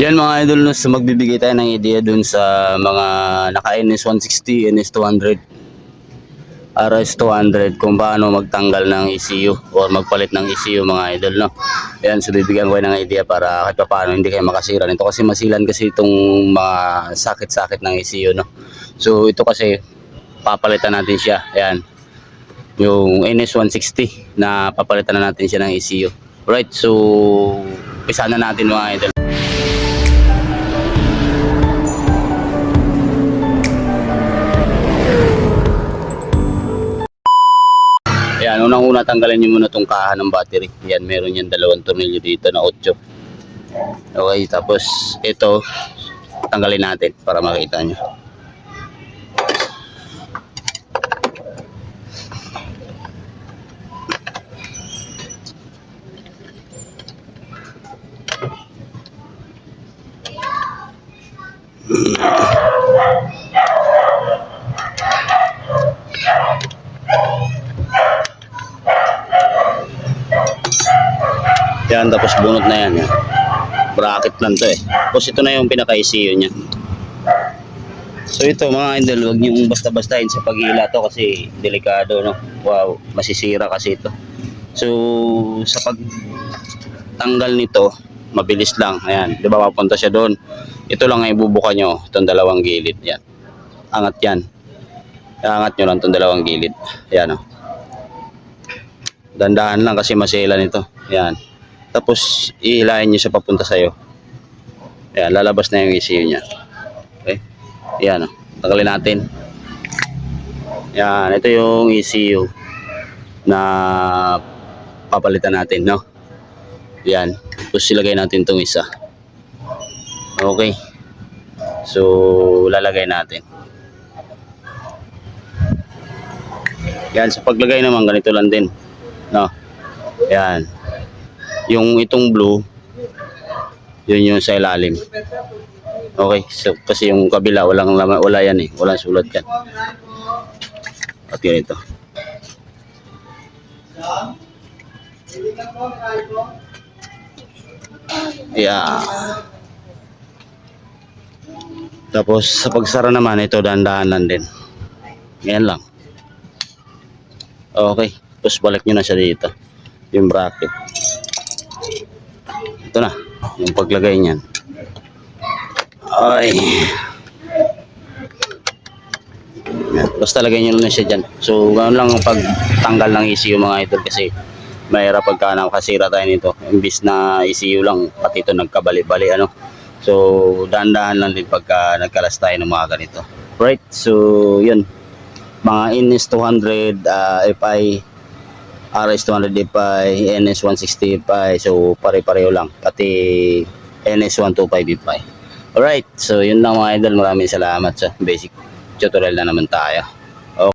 Yan mga idol, no, so magbibigay tayo ng idea dun sa mga naka NS160, NS200, RS200 kung paano magtanggal ng ECU or magpalit ng ECU mga idol, no. Yan, so bibigyan ko kayo ng idea para kahit pa paano hindi kayo makasira nito kasi masilan kasi itong mga sakit-sakit ng ECU, no. So ito kasi papalitan natin siya. Ayan, yung NS160 na papalitan na natin siya ng ECU. Right, so umpisa na natin mga idol. Ayan, unang-una tanggalin nyo muna itong kaha ng battery. Ayan, meron yan dalawang tornilyo dito na 8. Okay, tapos ito tanggalin natin para makita nyo. Yan, tapos bunot na yan. Bracket lang to eh. Tapos ito na yung pinaka-ECU nya. So ito mga idol, huwag nyo basta-bastahin sa pag-iila to kasi delikado, no? Wow, masisira kasi ito. So sa pagtanggal nito, mabilis lang. Ayan, di ba papunta siya doon. Ito lang ay bubuka nyo, itong dalawang gilid. Yan, angat yan. Angat nyo lang itong dalawang gilid. Ayan, oh. Dandahan lang kasi masela nito. Ayan. Tapos ihilahin nyo siya papunta sa'yo. Ayan, lalabas na yung ECU nya. Okay. Ayan, oh. Tanggalin natin. Ayan, ito yung ECU na papalitan natin, no? Ayan. Tapos ilagay natin itong isa. Okay. So lalagay natin. Ayan, sa paglagay naman ganito lang din, no? Ayan. Yung itong blue, yun yung sa ilalim. Okay, so kasi yung kabila walang laman, wala yan eh, walang sulat yan. At ganito. Yeah. Tapos sa pagsara naman ito dahan-dahan lang din. Ganyan lang. Okay, tapos balik nyo na siya dito, yung bracket. Ito na yung paglagay niyan. Ay. Basta lagay nyo na siya dyan. So ganoon lang pagtanggal ng ECU mga idol kasi mahirap pagka nakasira tayo nito. Imbis na ECU lang, pati ito nagkabali-bali, ano. So dahan-dahan lang din pagka nagkalas tayo ng mga ganito. Right, so yun. Mga NS200 FI, RS200 FI, NS160 FI, so pare-pareho lang, pati NS125 FI. Alright, so yun lang mga idol, maraming salamat sa basic tutorial na naman tayo.